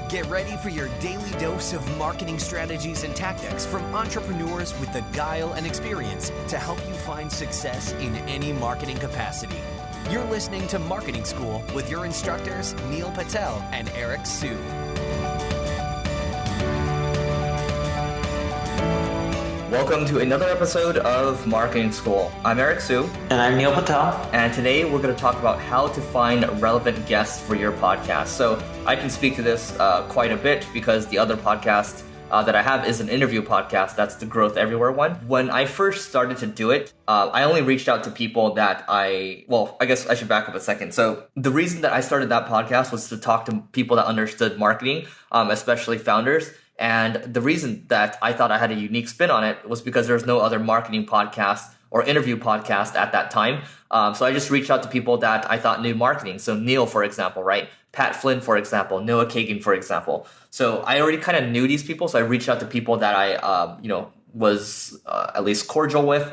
Get ready for your daily dose of marketing strategies and tactics from entrepreneurs with the guile and experience to help you find success in any marketing capacity. You're listening to Marketing School with your instructors, Neil Patel and Eric Sue. Welcome to another episode of Marketing School. I'm Eric Sue. And I'm Neil Patel. And today we're going to talk about how to find relevant guests for your podcast. So I can speak to this quite a bit because the other podcast that I have is an interview podcast. That's the Growth Everywhere one. When I first started to do it, I only reached out to people that I guess I should back up a second. So the reason that I started that podcast was to talk to people that understood marketing, especially founders. And the reason that I thought I had a unique spin on it was because there's no other marketing podcast or interview podcast at that time. So I just reached out to people that I thought knew marketing. So Neil, for example, right? Pat Flynn, for example, Noah Kagan, for example. So I already kind of knew these people. So I reached out to people that I, was at least cordial with,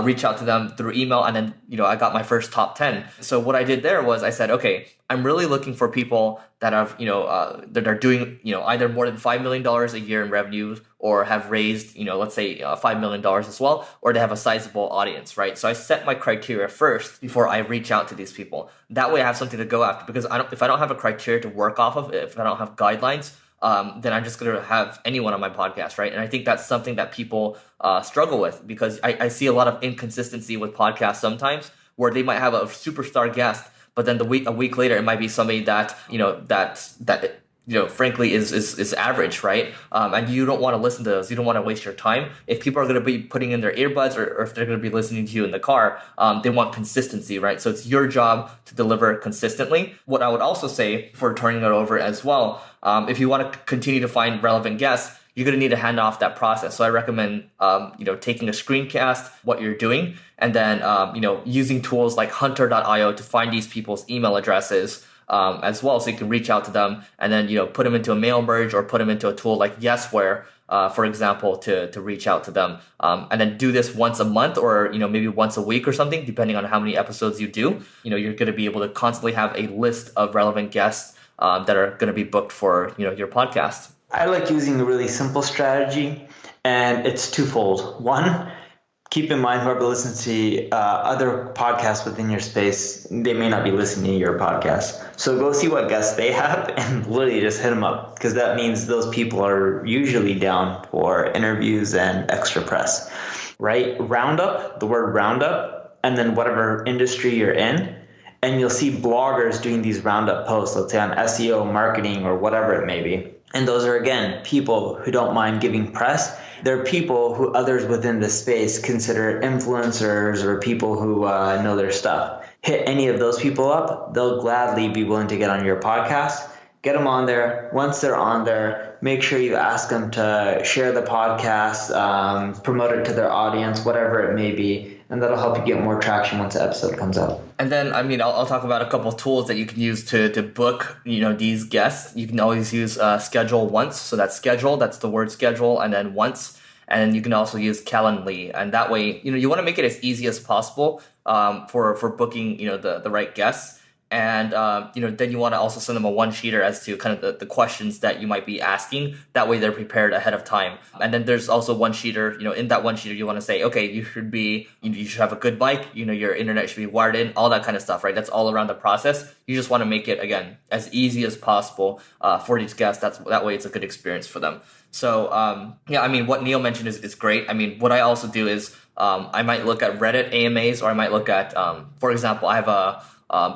reach out to them through email. And then, I got my first top 10. So what I did there was I said, okay, I'm really looking for people that have, that are doing, either more than $5 million a year in revenue or have raised, let's say $5 million as well, or they have a sizable audience, right? So I set my criteria first before I reach out to these people. That way I have something to go after because if I don't have a criteria to work off of, if I don't have guidelines, then I'm just going to have anyone on my podcast, right? And I think that's something that people struggle with because I see a lot of inconsistency with podcasts sometimes where they might have a superstar guest, but then a week later, it might be somebody that, frankly is average, right? And you don't want to listen to those. You don't want to waste your time. If people are going to be putting in their earbuds or if they're going to be listening to you in the car, they want consistency, right? So it's your job to deliver consistently. What I would also say for turning it over as well, if you want to continue to find relevant guests, you're going to need to hand off that process. So I recommend, taking a screencast, what you're doing, and then, using tools like hunter.io to find these people's email addresses as well. So you can reach out to them and then, put them into a mail merge or put them into a tool like Yesware, for example, to reach out to them. And then do this once a month or, maybe once a week or something, depending on how many episodes you do. You're going to be able to constantly have a list of relevant guests that are going to be booked for, your podcast. I like using a really simple strategy, and it's twofold. One, keep in mind whoever listens to other podcasts within your space, they may not be listening to your podcast. So go see what guests they have and literally just hit them up because that means those people are usually down for interviews and extra press, right? Roundup, the word roundup, and then whatever industry you're in. And you'll see bloggers doing these roundup posts, let's say on SEO, marketing, or whatever it may be. And those are, again, people who don't mind giving press. They're people who others within the space consider influencers or people who know their stuff. Hit any of those people up. They'll gladly be willing to get on your podcast. Get them on there. Once they're on there, make sure you ask them to share the podcast, promote it to their audience, whatever it may be. And that'll help you get more traction once the episode comes out. And then, I'll talk about a couple of tools that you can use to book, these guests. You can always use schedule once. So that's schedule. That's the word schedule. And then once. And you can also use Calendly. And that way, you want to make it as easy as possible for booking, the right guests. And, then you want to also send them a one-sheeter as to kind of the questions that you might be asking. That way they're prepared ahead of time. And then there's also one-sheeter, in that one-sheeter you want to say, okay, you should have a good mic, your internet should be wired in, all that kind of stuff, right? That's all around the process. You just want to make it, again, as easy as possible for these guests. That way it's a good experience for them. So, what Neil mentioned is great. What I also do is I might look at Reddit AMAs or I might look at, for example, I have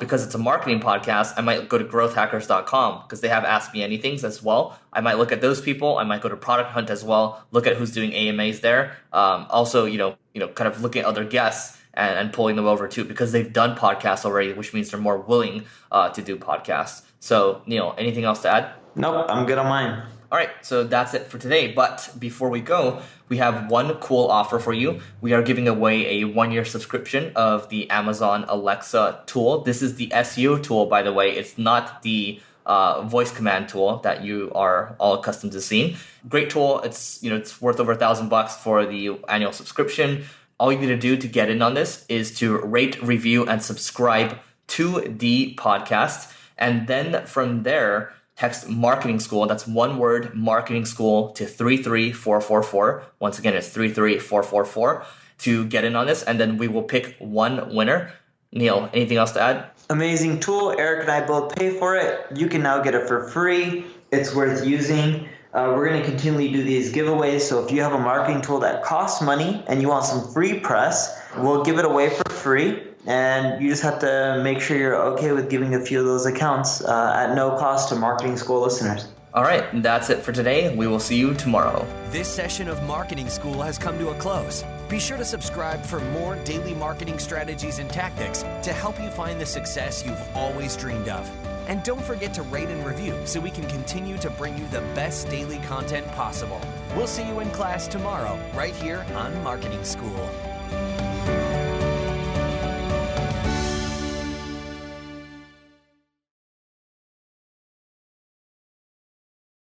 because it's a marketing podcast, I might go to growthhackers.com because they have Ask Me Anythings as well. I might look at those people. I might go to Product Hunt as well, look at who's doing AMAs there. Also, kind of looking at other guests and pulling them over too because they've done podcasts already, which means they're more willing to do podcasts. So, Neil, anything else to add? Nope, I'm good on mine. All right, so that's it for today. But before we go, we have one cool offer for you. We are giving away a 1-year subscription of the Amazon Alexa tool. This is the SEO tool, by the way. It's not the voice command tool that you are all accustomed to seeing. Great tool. It's worth over $1,000 for the annual subscription. All you need to do to get in on this is to rate, review, and subscribe to the podcast. And then from there, text marketing school. That's one word, marketing school, to 33444. Once again, it's 33444 to get in on this. And then we will pick one winner. Neil, anything else to add? Amazing tool. Eric and I both pay for it. You can now get it for free. It's worth using. We're going to continually do these giveaways. So if you have a marketing tool that costs money and you want some free press, we'll give it away for free. And you just have to make sure you're okay with giving a few of those accounts at no cost to Marketing School listeners. All right, that's it for today. We will see you tomorrow. This session of Marketing School has come to a close. Be sure to subscribe for more daily marketing strategies and tactics to help you find the success you've always dreamed of. And don't forget to rate and review so we can continue to bring you the best daily content possible. We'll see you in class tomorrow, right here on Marketing School.